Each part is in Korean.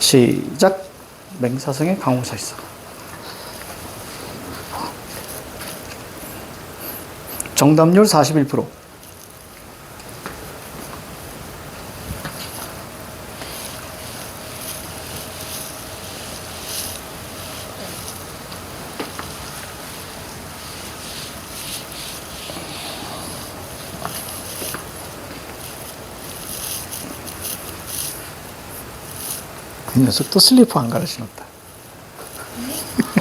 시작. 맹사성의 강호사 있어. 정답률 41%. 이 녀석 또 슬리퍼 안 갈아 신었다.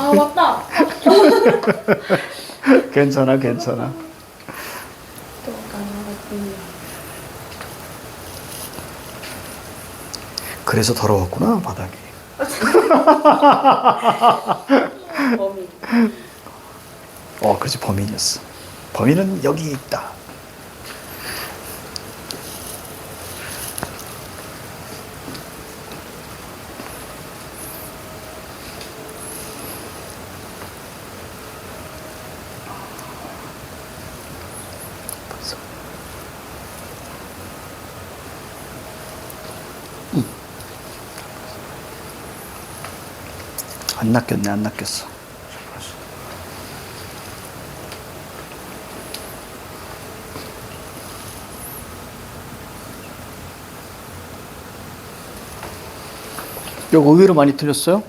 아, 맞다. 괜찮아, 괜찮아. 또 가능하군요. 그래서 더러웠구나, 바닥이. 범인. 그렇지, 범인이었어. 범인은 여기 있다. 안 낚였네, 안 낚였어. 이거 의외로 많이 틀렸어요?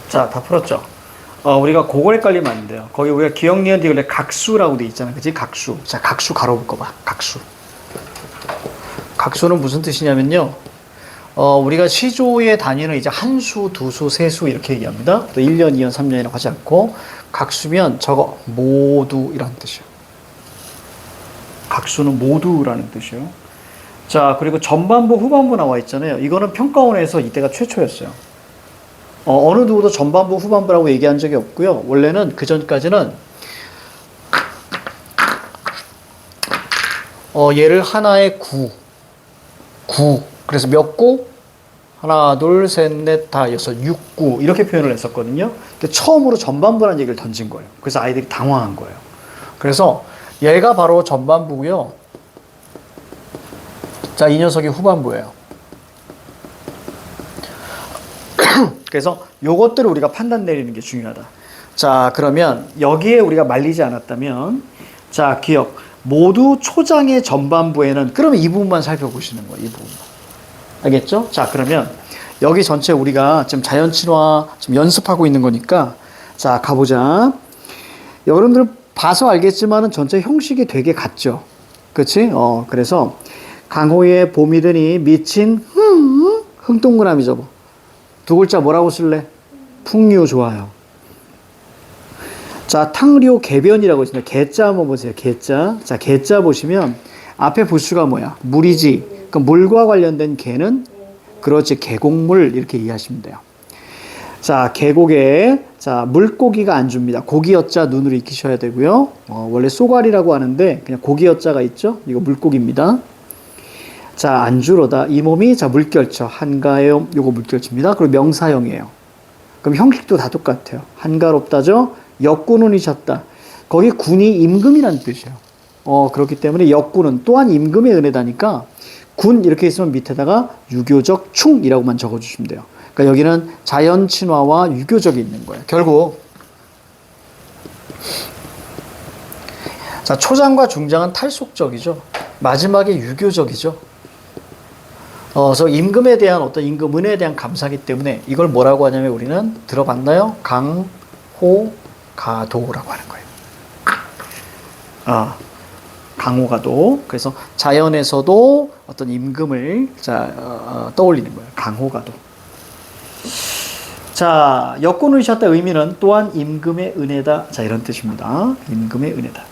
자, 다 풀었죠? 우리가 그걸 헷갈리면 안 돼요. 거기 우리가 기억, 니은, 디귿에 각수라고 돼 있잖아. 그치? 각수. 자, 각수 가로 묶어봐. 각수. 각수는 무슨 뜻이냐면요. 우리가 시조의 단위는 이제 한 수, 두 수, 세 수 이렇게 얘기합니다. 또 1년, 2년, 3년이라고 하지 않고 각수면 저거 모두 이라는 뜻이에요. 각수는 모두라는 뜻이에요. 자, 그리고 전반부, 후반부 나와 있잖아요. 이거는 평가원에서 이때가 최초였어요. 어느 누구도 전반부, 후반부라고 얘기한 적이 없고요. 원래는 그 전까지는 얘를 하나의 구. 그래서 몇 구? 하나, 둘, 셋, 넷, 다, 여섯, 6구 이렇게 표현을 했었거든요. 근데 처음으로 전반부라는 얘기를 던진 거예요. 그래서 아이들이 당황한 거예요. 그래서 얘가 바로 전반부고요. 자, 이 녀석이 후반부예요. 그래서 요것들을 우리가 판단 내리는 게 중요하다. 자, 그러면 여기에 우리가 말리지 않았다면, 자, 기억. 모두 초장의 전반부에는, 그러면 이 부분만 살펴보시는 거예요. 이 부분만. 알겠죠? 자, 그러면 여기 전체 우리가 지금 자연친화 지금 연습하고 있는 거니까, 자, 가보자. 여러분들 봐서 알겠지만은 전체 형식이 되게 같죠? 그치? 그래서 강호의 봄이 드니 미친 흥동그라미죠. 뭐. 두 글자 뭐라고 쓸래? 풍류 좋아요. 자, 탕료 개변이라고 있습니다. 개자 한번 보세요. 개자. 자, 개자 보시면 앞에 부수가 뭐야? 물이지. 그럼 물과 관련된 개는 그렇지. 계곡물 이렇게 이해하시면 돼요. 자, 계곡에 자 물고기가 안주입니다. 고기여자 눈으로 익히셔야 되고요. 원래 쏘가리라고 하는데 그냥 고기여자가 있죠. 이거 물고기입니다. 자, 안주로다. 이 몸이 자 물결처 한가해요. 요거 물결처입니다. 그리고 명사형이에요. 그럼 형식도 다 똑같아요. 한가롭다죠. 역군운이 셨다. 거기 군이 임금이라는 뜻이에요. 그렇기 때문에 역군은 또한 임금의 은혜다니까 군 이렇게 있으면 밑에다가 유교적 충이라고만 적어주시면 돼요. 그러니까 여기는 자연 친화와 유교적이 있는 거예요. 결국 자 초장과 중장은 탈속적이죠. 마지막에 유교적이죠. 그래서 임금에 대한 어떤 임금 은혜에 대한 감사기 때문에 이걸 뭐라고 하냐면 우리는 들어봤나요? 강호가도라고 하는 거예요. 강호가도. 그래서 자연에서도 어떤 임금을 떠올리는 거예요. 강호가도. 자, 역군을 셨다 의미는 또한 임금의 은혜다. 자, 이런 뜻입니다. 임금의 은혜다.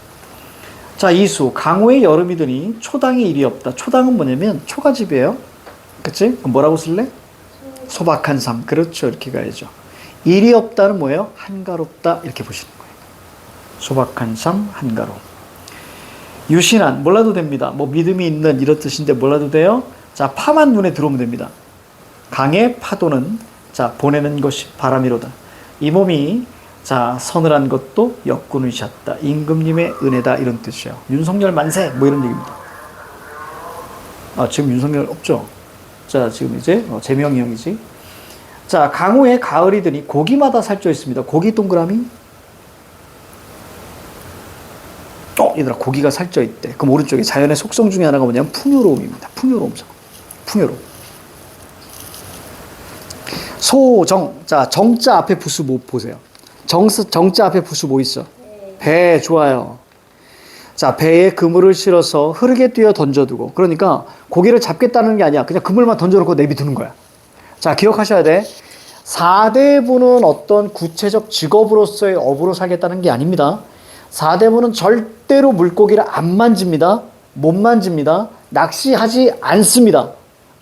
자, 이수. 강우의 여름이 드니 초당이 일이 없다. 초당은 뭐냐면 초가집이에요. 그치? 그럼 뭐라고 쓸래? 소박한 삶. 그렇죠. 이렇게 가야죠. 일이 없다는 뭐예요? 한가롭다. 이렇게 보시는 거예요. 소박한 삶, 한가로움. 유신한. 몰라도 됩니다. 뭐 믿음이 있는 이런 뜻인데 몰라도 돼요. 자, 파만 눈에 들어오면 됩니다. 강의 파도는 자, 보내는 것이 바람이로다. 이 몸이 자, 서늘한 것도 역군이셨다. 임금님의 은혜다. 이런 뜻이에요. 윤석열 만세. 뭐 이런 얘기입니다. 아, 지금 윤석열 없죠? 자, 지금 이제 재명이 형이지. 자, 강우에 가을이 드니 고기마다 살쪄 있습니다. 고기 동그라미. 얘들아, 고기가 살쪄 있대. 그럼 오른쪽에 자연의 속성 중에 하나가 뭐냐면 풍요로움입니다. 풍요로움. 풍요로움. 소정. 자, 정자 앞에 부수 뭐 보세요. 정자 앞에 부수 뭐 있어? 배. 좋아요. 자, 배에 그물을 실어서 흐르게 뛰어 던져두고. 그러니까 고기를 잡겠다는 게 아니야. 그냥 그물만 던져놓고 내비두는 거야. 자, 기억하셔야 돼. 사대부는 어떤 구체적 직업으로서의 업으로 살겠다는 게 아닙니다. 사대부는 절대로 물고기를 안 만집니다. 못 만집니다. 낚시하지 않습니다.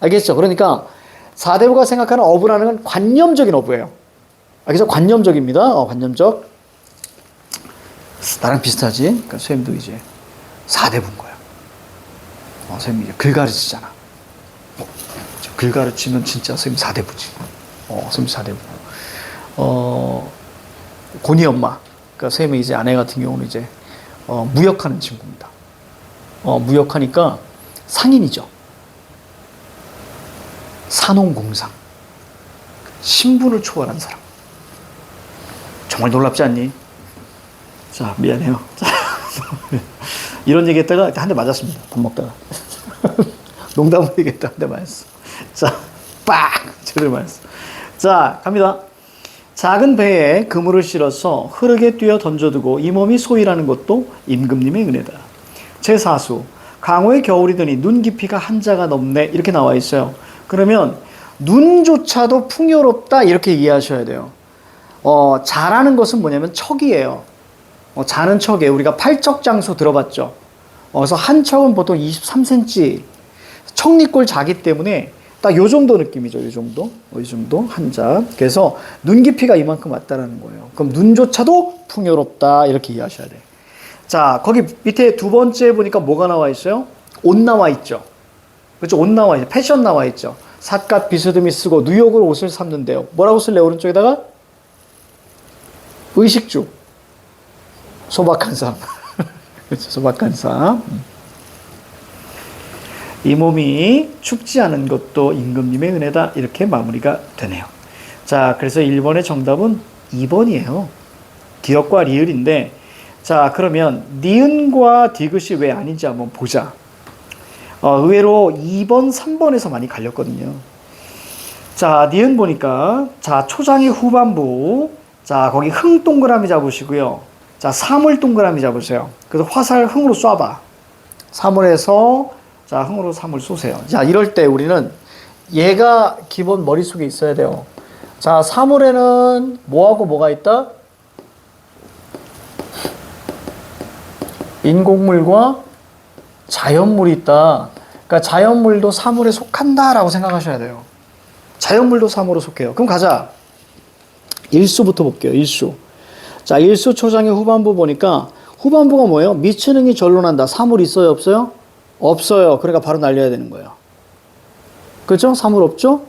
알겠죠? 그러니까 사대부가 생각하는 어부라는 건 관념적인 어부예요. 알겠죠? 관념적입니다. 관념적. 나랑 비슷하지? 그러니까 선생님도 이제 사대부인 거야. 선생님이 이제 글 가르치잖아. 글 가르치면 진짜 선생님 사대부지. 선생님 사대부. 고니 엄마. 그러니까 선생님의 이제 아내 같은 경우는 이제 무역하는 친구입니다. 무역하니까 상인이죠. 산업공상. 신분을 초월한 사람. 정말 놀랍지 않니? 자, 미안해요. 자, 이런 얘기 했다가 한 대 맞았습니다. 밥 먹다가. 농담으로 얘기했다 한 대 맞았어. 자, 빡! 제대로 맞았어. 자, 갑니다. 작은 배에 그물을 실어서 흐르게 뛰어 던져두고 이 몸이 소일하는 것도 임금님의 은혜다. 제4수. 강호의 겨울이 드니 눈 깊이가 한자가 넘네. 이렇게 나와 있어요. 그러면 눈조차도 풍요롭다. 이렇게 이해하셔야 돼요. 자라는 것은 뭐냐면 척이에요. 자는 척에 우리가 팔척장수 들어봤죠. 그래서 한 척은 보통 23cm. 척리꼴 자기 때문에 딱 요 정도 느낌이죠. 요 정도. 이 정도 한자. 그래서 눈 깊이가 이만큼 왔다라는 거예요. 그럼 눈조차도 풍요롭다. 이렇게 이해하셔야 돼. 자, 거기 밑에 두 번째 보니까 뭐가 나와 있어요? 옷 나와 있죠. 그렇죠? 옷 나와 있죠. 패션 나와 있죠. 삿갓 비스듬히 쓰고 뉴욕으로 옷을 샀는데요. 뭐라고 쓸래? 오른쪽에다가? 의식주. 소박한 삶. 그렇죠. 소박한 삶. 이 몸이 춥지 않은 것도 임금님의 은혜다. 이렇게 마무리가 되네요. 자, 그래서 1번의 정답은 2번이에요. 기역과 리을인데, 자, 그러면 니은과 디귿이 왜 아닌지 한번 보자. 의외로 2번, 3번에서 많이 갈렸거든요. 자, 니은 보니까, 자, 초장의 후반부. 자, 거기 흥 동그라미 잡으시고요. 자, 사물 동그라미 잡으세요. 그래서 화살 흥으로 쏴봐. 사물에서 자, 흥으로 사물 쏘세요. 자, 이럴 때 우리는 얘가 기본 머릿속에 있어야 돼요. 자, 사물에는 뭐하고 뭐가 있다? 인공물과 자연물이 있다. 그러니까 자연물도 사물에 속한다라고 생각하셔야 돼요. 자연물도 사물에 속해요. 그럼 가자. 일수부터 볼게요. 일수. 자, 일수 초장의 후반부 보니까 후반부가 뭐예요? 미천응이 전론한다. 사물 있어요? 없어요? 없어요. 그러니까 바로 날려야 되는 거예요. 그렇죠? 사물 없죠?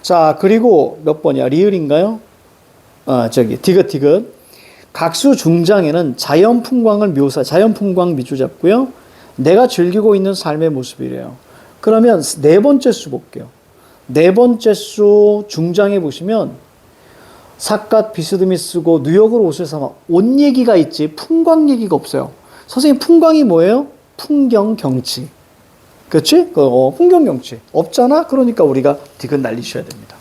자, 그리고 몇 번이야? 리을인가요? 디귿. 각수 중장에는 자연 풍광을 자연 풍광 미주 잡고요. 내가 즐기고 있는 삶의 모습이래요. 그러면 네 번째 수 볼게요. 네 번째 수 중장에 보시면 삿갓 비스듬히 쓰고 뉴욕으로 옷을 사면 옷 얘기가 있지 풍광 얘기가 없어요. 선생님, 풍광이 뭐예요? 풍경 경치. 그렇지? 풍경 경치. 없잖아? 그러니까 우리가 디귿 날리셔야 됩니다.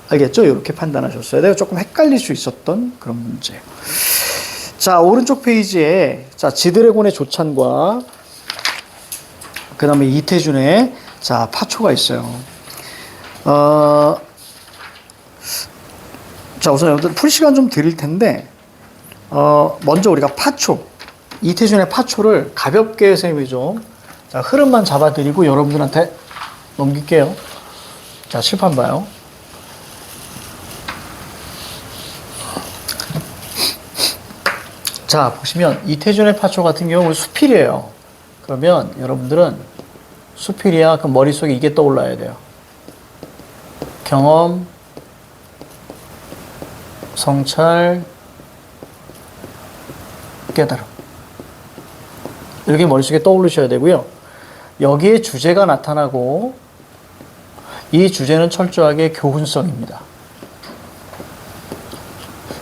알겠죠? 이렇게 판단하셨어야 돼요. 조금 헷갈릴 수 있었던 그런 문제. 자, 오른쪽 페이지에 자, 지드래곤의 조찬과 그 다음에 이태준의 자, 파초가 있어요. 자, 우선 풀 시간 좀 드릴 텐데 먼저 우리가 파초. 이태준의 파초를 가볍게 선생님이 좀 자, 흐름만 잡아드리고 여러분들한테 넘길게요. 자, 칠판 봐요. 자, 보시면 이태준의 파초 같은 경우 수필이에요. 그러면 여러분들은 수필이야. 그럼 머릿속에 이게 떠올라야 돼요. 경험, 성찰, 깨달음. 이렇게 머릿속에 떠올리셔야 되고요. 여기에 주제가 나타나고 이 주제는 철저하게 교훈성입니다.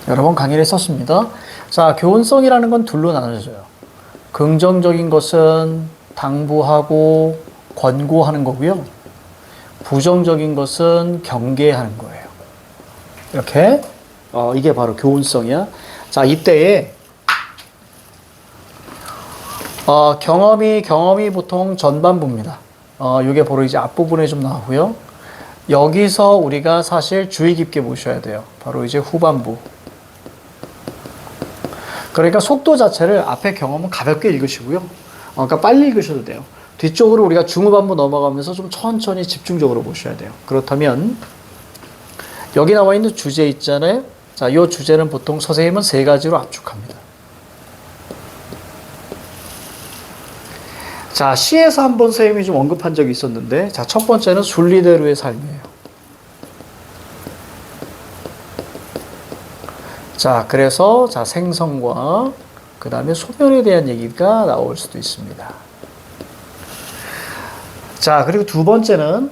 여러 번 강의를 썼습니다. 자, 교훈성이라는 건 둘로 나눠져요. 긍정적인 것은 당부하고 권고하는 거고요. 부정적인 것은 경계하는 거예요. 이렇게 이게 바로 교훈성이야. 자, 이때에 경험이 보통 전반부입니다. 이게 바로 이제 앞부분에 좀 나오고요. 여기서 우리가 사실 주의 깊게 보셔야 돼요. 바로 이제 후반부. 그러니까 속도 자체를 앞에 경험은 가볍게 읽으시고요. 그러니까 빨리 읽으셔도 돼요. 뒤쪽으로 우리가 중후반부 넘어가면서 좀 천천히 집중적으로 보셔야 돼요. 그렇다면 여기 나와 있는 주제 있잖아요. 자, 이 주제는 보통 선생님은 세 가지로 압축합니다. 자, 시에서 한번 선생님이 좀 언급한 적이 있었는데, 자, 첫 번째는 순리대로의 삶이에요. 자, 그래서 자, 생성과 그 다음에 소멸에 대한 얘기가 나올 수도 있습니다. 자, 그리고 두 번째는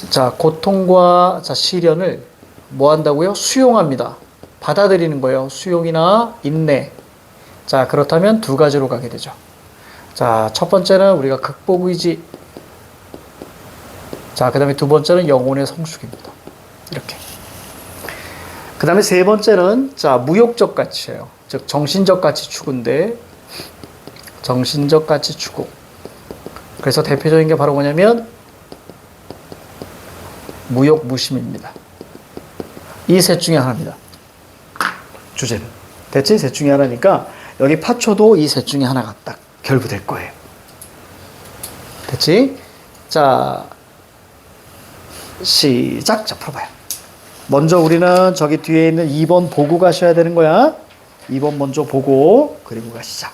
자, 고통과 자, 시련을 뭐 한다고요? 수용합니다. 받아들이는 거예요. 수용이나 인내. 자, 그렇다면 두 가지로 가게 되죠. 자, 첫 번째는 우리가 극복 의지. 자, 그 다음에 두 번째는 영혼의 성숙입니다. 이렇게. 그 다음에 세 번째는 자, 무욕적 가치예요. 즉, 정신적 가치 추구인데, 정신적 가치 추구. 그래서 대표적인 게 바로 뭐냐면, 무욕 무심입니다. 이 셋 중에 하나입니다. 주제는. 대체 셋 중에 하나니까, 여기 파초도 이 셋 중에 하나가 딱 결부될 거예요. 됐지? 자, 시작. 자, 풀어봐요. 먼저 우리는 저기 뒤에 있는 2번 보고 가셔야 되는 거야. 2번 먼저 보고 그리고 가시자.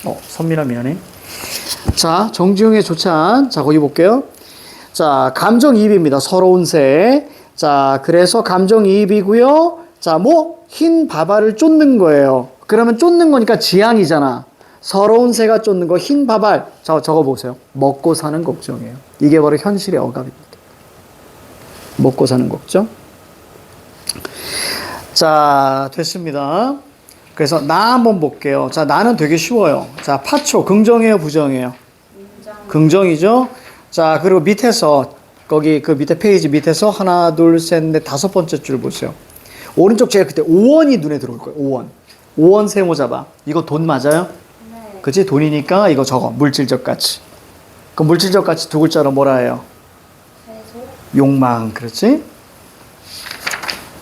선미라 미안해. 자, 정지용의 조찬. 자, 거기 볼게요. 자, 감정이입입니다. 서러운 새. 자, 그래서 감정이입이고요. 자, 뭐 흰 바바를 쫓는 거예요. 그러면 쫓는 거니까 지향이잖아. 서러운 새가 쫓는 거 흰 바발. 자, 적어 보세요. 먹고 사는 걱정이에요. 이게 바로 현실의 억압입니다. 먹고 사는 걱정. 자, 됐습니다. 그래서 나 한번 볼게요. 자, 나는 되게 쉬워요. 자, 파초 긍정이에요, 부정이에요? 긍정이죠. 자, 그리고 밑에서 거기 그 밑에 페이지 밑에서 하나, 둘, 셋, 넷, 다섯 번째 줄 보세요. 오른쪽 제일 그때 5원이 눈에 들어올 거예요. 5원. 5원 세모 잡아. 이거 돈 맞아요? 네. 그치? 돈이니까 이거 적어. 물질적 가치. 그 물질적 가치 두 글자로 뭐라 해요? 최소. 욕망. 그렇지?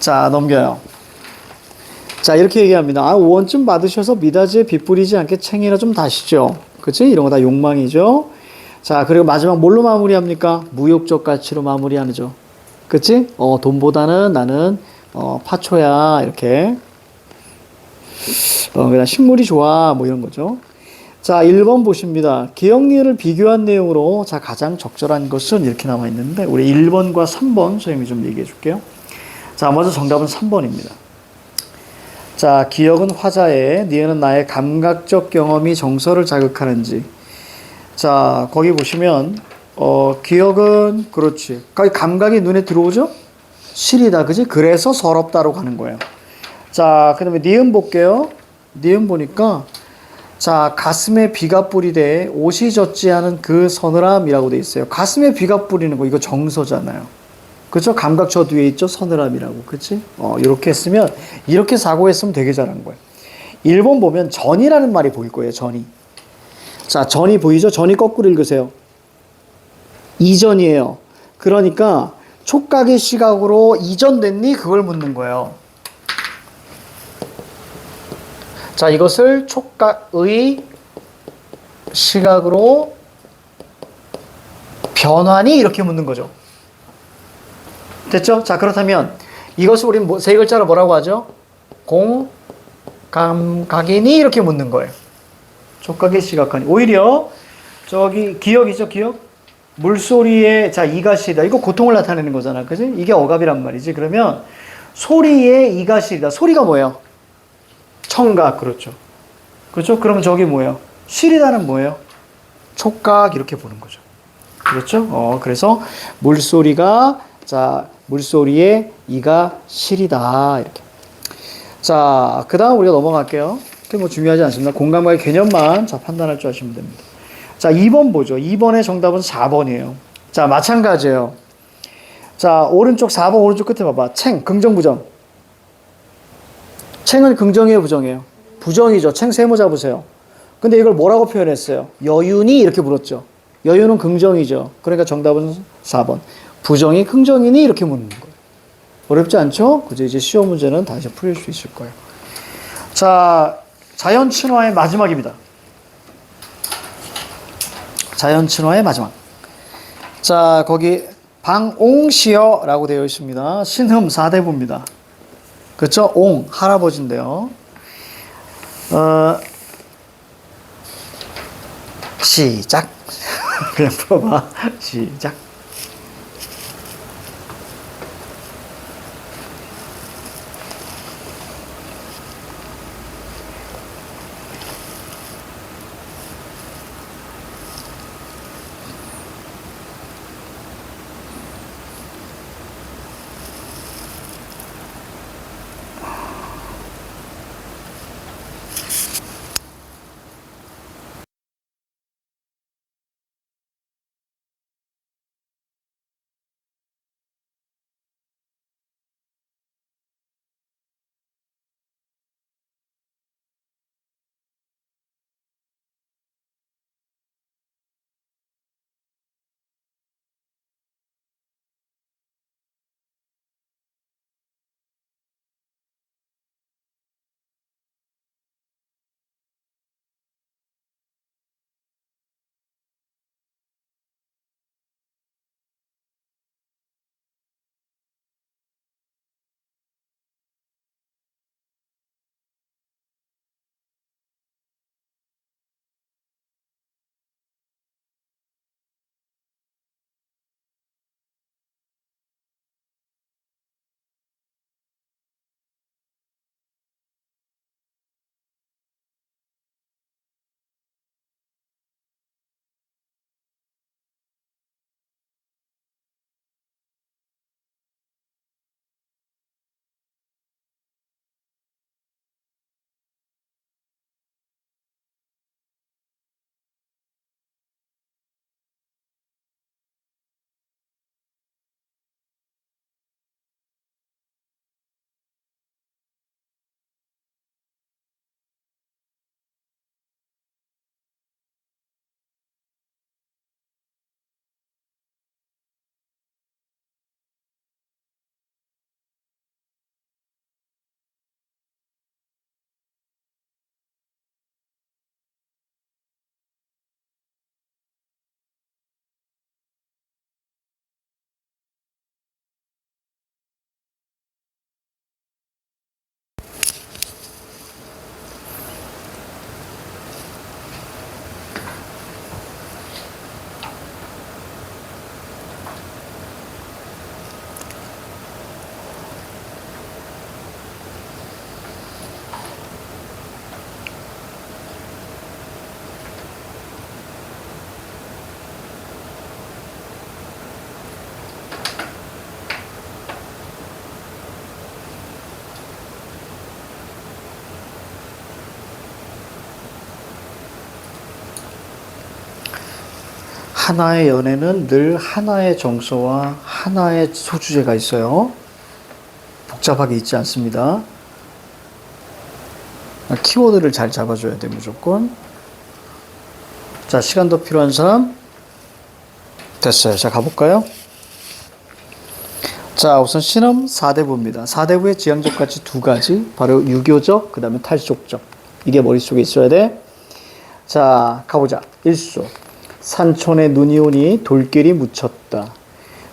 자, 넘겨요. 자, 이렇게 얘기합니다. 5원쯤 받으셔서 미닫이에 빚 뿌리지 않게 챙이나 좀 다시죠. 그치? 이런 거 다 욕망이죠. 자, 그리고 마지막 뭘로 마무리합니까? 무욕적 가치로 마무리하죠. 그치? 돈보다는 나는, 파초야. 이렇게. 그냥 식물이 좋아. 뭐 이런 거죠. 자, 1번 보십니다. 기억리을 비교한 내용으로, 자, 가장 적절한 것은 이렇게 남아 있는데, 우리 1번과 3번 선생님이 좀 얘기해 줄게요. 자, 먼저 정답은 3번입니다. 자, 기억은 화자에, 니은은 나의 감각적 경험이 정서를 자극하는지. 자, 거기 보시면, 기억은, 그렇지. 거기 감각이 눈에 들어오죠? 실이다, 그지? 그래서 서럽다로 가는 거예요. 자, 그 다음에 니은 볼게요. 니은 보니까, 자, 가슴에 비가 뿌리되 옷이 젖지 않은 그 서늘함이라고 돼 있어요. 가슴에 비가 뿌리는 거, 이거 정서잖아요. 그죠? 감각 저 뒤에 있죠? 서늘함이라고. 그치? 이렇게 했으면, 이렇게 사고했으면 되게 잘한 거예요. 1번 보면 전이라는 말이 보일 거예요, 전이. 자, 전이 보이죠? 전이 거꾸로 읽으세요. 이전이에요. 그러니까 촉각의 시각으로 이전됐니? 그걸 묻는 거예요. 자, 이것을 촉각의 시각으로 변환이 이렇게 묻는 거죠. 됐죠? 자, 그렇다면 이것을 우리는 세 글자로 뭐라고 하죠? 공감각이니 이렇게 묻는 거예요. 촉각의 시각하니. 오히려 저기 기억이죠, 기억? 물소리에 자 이가 시리다. 이거 고통을 나타내는 거잖아, 그지? 이게 억압이란 말이지. 그러면 소리에 이가 시리다. 소리가 뭐예요? 청각, 그렇죠. 그렇죠? 그러면 저기 뭐예요? 시리다는 뭐예요? 촉각 이렇게 보는 거죠. 그렇죠? 그래서 물소리가 자 물소리에 이가 시리다 이렇게. 자, 그 다음 우리가 넘어갈게요. 그게 뭐 중요하지 않습니다. 공감과의 개념만 자 판단할 줄 아시면 됩니다. 자, 2번 보죠. 2번의 정답은 4번이에요. 자, 마찬가지예요. 자, 오른쪽 4번 오른쪽 끝에 봐봐. 챙, 긍정, 부정. 챙은 긍정이에요, 부정이에요? 부정이죠. 챙 세모 잡으세요. 근데 이걸 뭐라고 표현했어요? 여윤이 이렇게 물었죠. 여윤은 긍정이죠. 그러니까 정답은 4번. 부정이 긍정이니 이렇게 묻는 거예요. 어렵지 않죠? 그죠? 이제 시험 문제는 다시 풀릴 수 있을 거예요. 자, 자연 친화의 마지막입니다. 자연 친화의 마지막. 자, 거기 방옹시어라고 되어 있습니다. 신흠 4대부입니다. 그렇죠? 옹, 할아버지인데요. 시작. 그냥 풀어봐. 시작. 하나의 연애는 늘 하나의 정서와 하나의 소주제가 있어요. 복잡하게 있지 않습니다. 키워드를 잘 잡아줘야 돼, 무조건. 자, 시간 더 필요한 사람? 됐어요. 자, 가볼까요? 자, 우선 신음 4대부입니다. 4대부의 지향적 가치 두 가지. 바로 유교적, 그 다음에 탈속적. 이게 머릿속에 있어야 돼. 자, 가보자. 1수. 산촌에 눈이 오니 돌길이 묻혔다.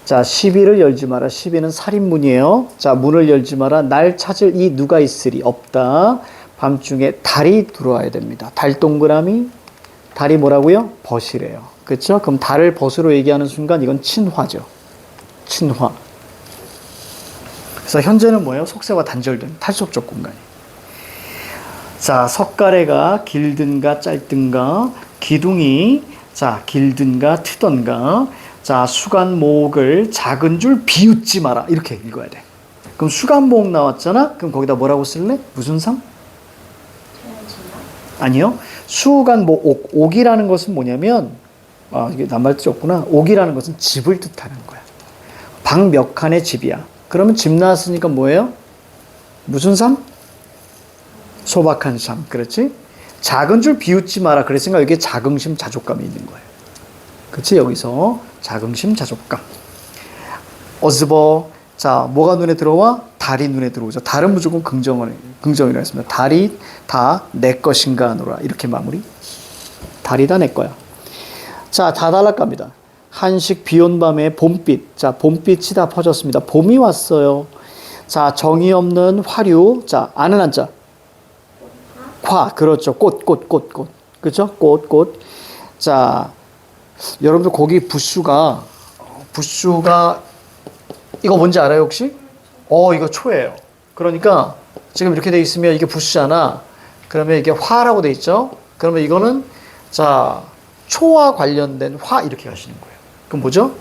자, 시비를 열지 마라. 시비는 살인문이에요. 자, 문을 열지 마라. 날 찾을 이 누가 있으리. 없다. 밤중에 달이 들어와야 됩니다. 달 동그라미. 달이 뭐라고요? 벗이래요. 그렇죠? 그럼 달을 벗으로 얘기하는 순간 이건 친화죠. 친화. 그래서 현재는 뭐예요? 속세와 단절된 탈속적 공간이. 자, 석가래가 길든가 짧든가, 기둥이 자 길든가 트던가, 자 수간목을 작은 줄 비웃지 마라. 이렇게 읽어야 돼. 그럼 수간목 나왔잖아. 그럼 거기다 뭐라고 쓸래? 무슨 상? 아니요. 수간목 옥이라는 것은 뭐냐면 이게 낱말 뜻이 없구나. 옥이라는 것은 집을 뜻하는 거야. 방 몇 칸의 집이야. 그러면 집 나왔으니까 뭐예요? 무슨 삶? 소박한 삶. 그렇지? 작은 줄 비웃지 마라. 그랬으니까 여기에 자긍심, 자족감이 있는 거예요. 그렇지? 여기서 자긍심, 자족감. 어스버. 자, 뭐가 눈에 들어와? 달이 눈에 들어오죠. 달은 무조건 긍정이라 했습니다. 달이 다 내 것인가 하노라. 이렇게 마무리. 달이 다 내 거야. 자, 다 달락갑니다. 한식 비온 밤에 봄빛. 자, 봄빛이 다 퍼졌습니다. 봄이 왔어요. 자, 정이 없는 화류. 자, 아는 한자. 화. 그렇죠. 꽃. 그렇죠? 꽃. 자, 여러분들 거기 부슈가 이거 뭔지 알아요, 혹시? 이거 초예요. 그러니까 지금 이렇게 돼 있으면 이게 부슈잖아. 그러면 이게 화라고 돼 있죠? 그러면 이거는 자, 초와 관련된 화 이렇게 가시는 거예요. 그럼 뭐죠?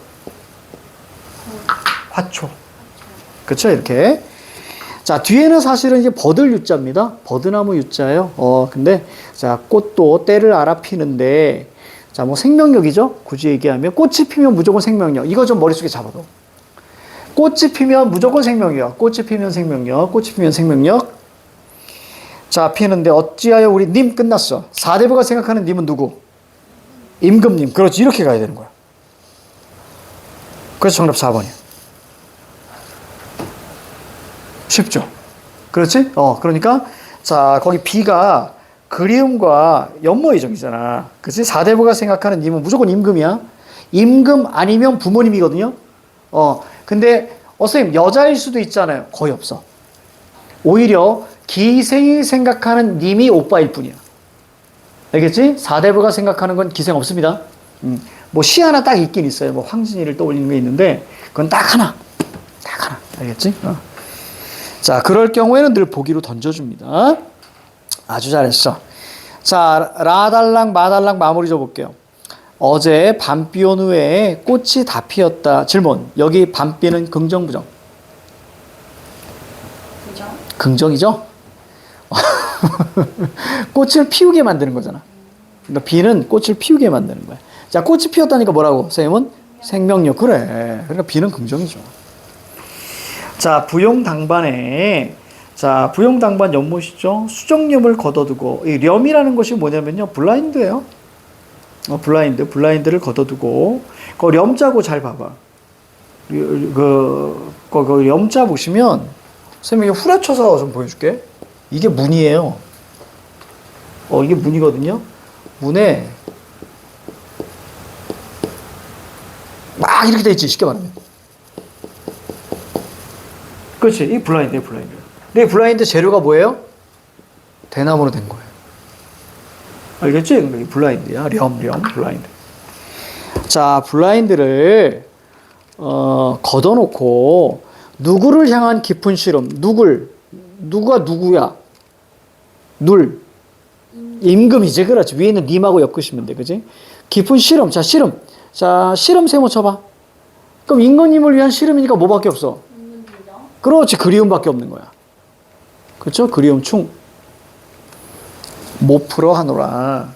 화초. 그렇죠? 이렇게. 자, 뒤에는 사실은 이제 버들 유자입니다. 버드나무 유자예요. 근데 자, 꽃도 때를 알아 피는데 자, 뭐 생명력이죠? 굳이 얘기하면 꽃이 피면 무조건 생명력. 이거 좀 머릿속에 잡아둬. 꽃이 피면 무조건 생명력. 꽃이 피면 생명력. 꽃이 피면 생명력. 자, 피는데 어찌하여 우리 님 끝났어. 4대부가 생각하는 님은 누구? 임금님. 그렇지. 이렇게 가야 되는 거야. 그래서 정답 4번이야. 쉽죠? 그렇지? 그러니까 자, 거기 비가 그리움과 연모의 정이잖아. 그렇지? 4대부가 생각하는 님은 무조건 임금이야. 임금 아니면 부모님이거든요. 근데 선생님 여자일 수도 있잖아요. 거의 없어. 오히려 기생이 생각하는 님이 오빠일 뿐이야. 알겠지? 4대부가 생각하는 건 기생 없습니다. 뭐 시 하나 딱 있긴 있어요. 뭐 황진이를 떠올리는 게 있는데 그건 딱 하나. 알겠지? 자, 그럴 경우에는 늘 보기로 던져줍니다. 아주 잘했어. 자, 라달랑 마달랑 마무리 줘볼게요. 어제 밤비 온 후에 꽃이 다 피었다. 질문. 여기 밤비는 긍정, 부정? 부정. 긍정이죠? 꽃을 피우게 만드는 거잖아. 그러니까 비는 꽃을 피우게 만드는 거야. 자, 꽃이 피었다니까 뭐라고? 선생님은 생명력. 그래. 그러니까 비는 긍정이죠. 자, 부용당반에 자, 부용당반 연못이죠. 수정염을 걷어두고 이 렴이라는 것이 뭐냐면요. 블라인드예요. 블라인드를 걷어두고 그 렴자고 잘 봐봐. 그 렴자 보시면 선생님이 후려쳐서 좀 보여줄게. 이게 문이에요. 이게 문이거든요. 문에 막 이렇게 돼 있지, 쉽게 말하면. 그렇지. 이 블라인드예요, 블라인드. 근데 블라인드 재료가 뭐예요? 대나무로 된 거예요. 알겠지? 이게 블라인드야. 렴, 블라인드. 자, 블라인드를 걷어놓고 누구를 향한 깊은 실험. 누가 누구야? 임금이지. 그렇지. 위에 있는 님하고 엮으시면 돼. 그지? 깊은 실험. 자, 실험. 자, 실험 세모 쳐봐. 그럼 임금님을 위한 실험이니까 뭐밖에 없어? 그렇지. 그리움밖에 없는 거야. 그렇죠? 그리움 충. 못 풀어 하노라.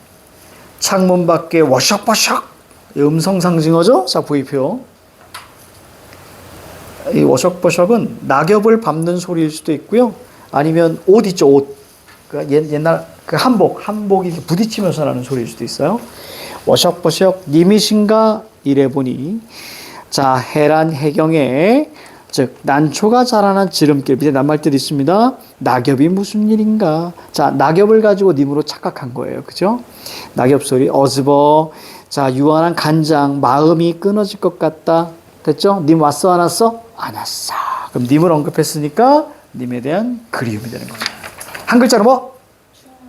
창문 밖에 워셔버셔 음성 상징어죠? 자, V표. 이 워석버석은 낙엽을 밟는 소리일 수도 있고요. 아니면 옷 있죠, 옷. 그 옛날 그 한복이 이렇게 부딪히면서 나는 소리일 수도 있어요. 워석버석 님이신가 이래 보니 자, 해란 해경에 즉 난초가 자라난 지름길 밑에 낱말뜻 있습니다. 낙엽이 무슨 일인가? 자, 낙엽을 가지고 님으로 착각한 거예요. 그죠? 낙엽 소리 어즈버. 자, 유한한 간장 마음이 끊어질 것 같다. 됐죠? 님 왔어 안 왔어? 안 왔어. 그럼 님을 언급했으니까 님에 대한 그리움이 되는 거죠. 한 글자로 뭐?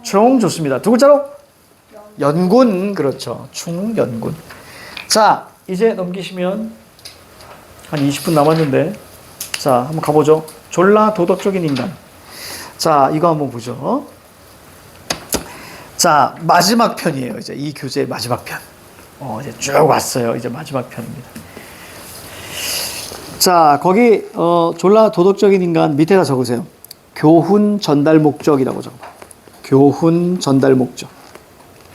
충. 좋습니다. 두 글자로? 연군. 그렇죠. 충연군. 자, 이제 넘기시면 한 20분 남았는데 자, 한번 가보죠. 졸라 도덕적인 인간. 자, 이거 한번 보죠. 자, 마지막 편이에요. 이제 이 교재의 마지막 편. 이제 쭉 왔어요. 이제 마지막 편입니다. 자, 거기 졸라 도덕적인 인간 밑에다 적으세요. 교훈 전달 목적이라고 적어봐요. 교훈 전달 목적.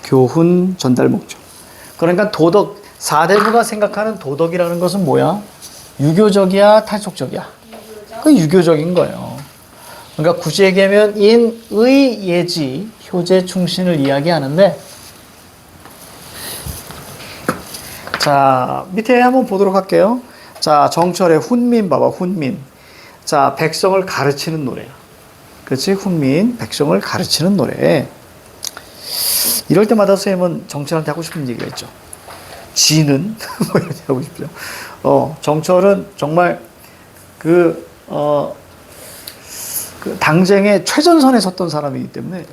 교훈 전달 목적. 그러니까 도덕, 사대부가 생각하는 도덕이라는 것은 뭐야? 유교적이야, 탈속적이야? 그 유교적인 거예요. 그러니까 굳이 얘기하면 인, 의, 예지, 효제, 충신을 이야기하는데 자, 밑에 한번 보도록 할게요. 자, 정철의 훈민 봐봐, 훈민. 자, 백성을 가르치는 노래야. 그렇지? 훈민, 백성을 가르치는 노래. 이럴 때마다 선생님은 정철한테 하고 싶은 얘기가 있죠. 지는? 뭐 이렇게 하고 싶죠. 정철은 정말 그 당쟁의 최전선에 섰던 사람이기 때문에,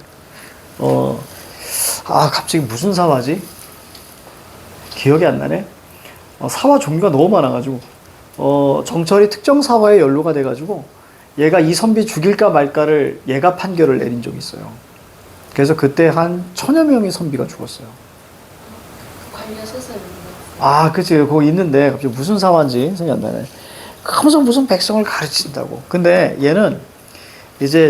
갑자기 무슨 사화지? 기억이 안 나네? 사화 종류가 너무 많아가지고, 정철이 특정 사화에 연루가 돼가지고, 얘가 이선비 죽일까 말까를 얘가 판결을 내린 적이 있어요. 그래서 그때 한 1000여 명의 선비가 죽었어요. 관련 소설이 있는 그치. 거기 있는데, 갑자기 무슨 사화인지 생각이 안 나네. 하면서 무슨 백성을 가르친다고. 근데 얘는 이제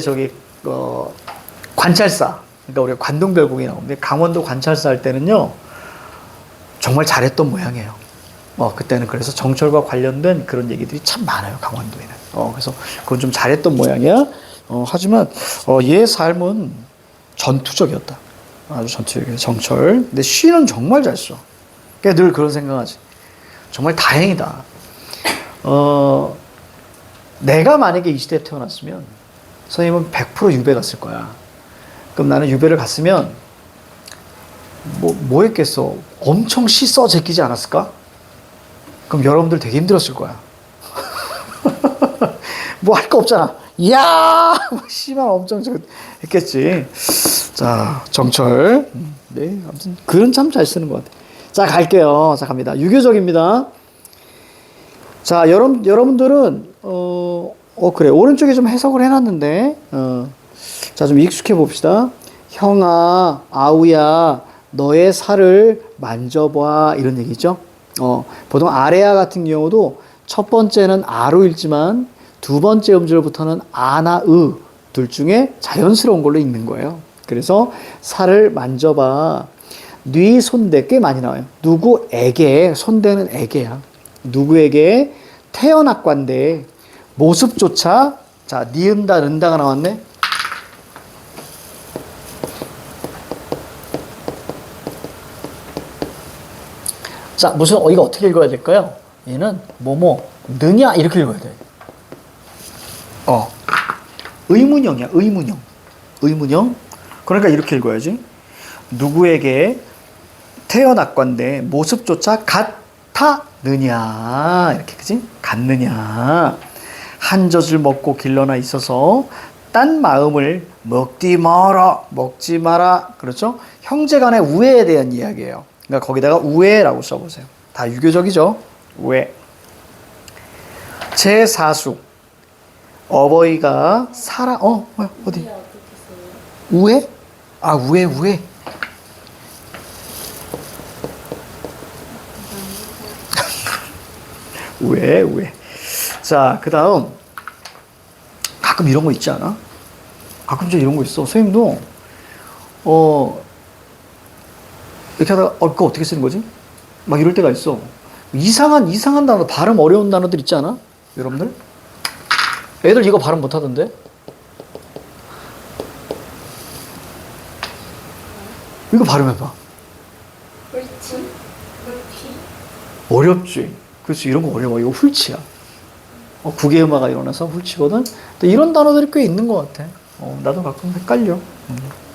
관찰사. 그러니까 우리가 관동별곡이 나오는데 강원도 관찰사 할 때는요, 정말 잘했던 모양이에요. 그때는 그래서 정철과 관련된 그런 얘기들이 참 많아요, 강원도에는. 그래서 그건 좀 잘했던 모양이야. 하지만, 얘의 삶은 전투적이었다. 아주 전투적이에요, 정철. 근데 시는 정말 잘 써. 그러니까 늘 그런 생각하지. 정말 다행이다. 내가 만약에 이 시대에 태어났으면 선생님은 100% 유배 갔을 거야. 그럼 나는 유배를 갔으면 뭐 했겠어? 엄청 시 써 제끼지 않았을까? 그럼 여러분들 되게 힘들었을 거야. 뭐 할 거 없잖아. 이야! 시만 엄청 했겠지. 자, 정철. 네, 아무튼 글은 참 잘 쓰는 것 같아. 자, 갈게요. 자, 갑니다. 유교적입니다. 자, 여러분들은, 그래. 오른쪽에 좀 해석을 해놨는데, 자, 좀 익숙해 봅시다. 형아, 아우야, 너의 살을 만져봐. 이런 얘기죠. 보통 아래아 같은 경우도 첫 번째는 아로 읽지만 두 번째 음절부터는 아나, 으. 둘 중에 자연스러운 걸로 읽는 거예요. 그래서 살을 만져봐. 네 손대 꽤 많이 나와요. 누구에게, 손대는 에게야. 누구에게 태어났관데 모습조차, 자, 니은다, 는다가 나왔네. 자, 무슨, 이거 어떻게 읽어야 될까요? 얘는 느냐, 이렇게 읽어야 돼. 의문형이야, 의문형. 의문형. 그러니까 이렇게 읽어야지. 누구에게 태어났건데 모습조차 같느냐. 이렇게, 그지? 같느냐. 한 젖을 먹고 길러나 있어서 딴 마음을 먹지 마라. 그렇죠? 형제 간의 우애에 대한 이야기예요. 그러니까 거기다가 우애라고 써보세요. 다 유교적이죠? 우애. 제4수. 어버이가 어디? 우애? 우애. 우애. 자, 그 다음. 가끔 이런 거 있지 않아? 가끔 좀 이런 거 있어. 선생님도, 이렇게 하다가, 그거 어떻게 쓰는 거지? 막 이럴 때가 있어. 이상한 단어, 발음 어려운 단어들 있지 않아? 여러분들? 애들 이거 발음 못 하던데? 이거 발음해봐. 옳지. 옳지. 어렵지. 그렇지. 이런 거 어려워. 이거 훌치야. 국외음화가 일어나서 훌치거든. 또 이런 단어들이 꽤 있는 것 같아. 나도 가끔 헷갈려.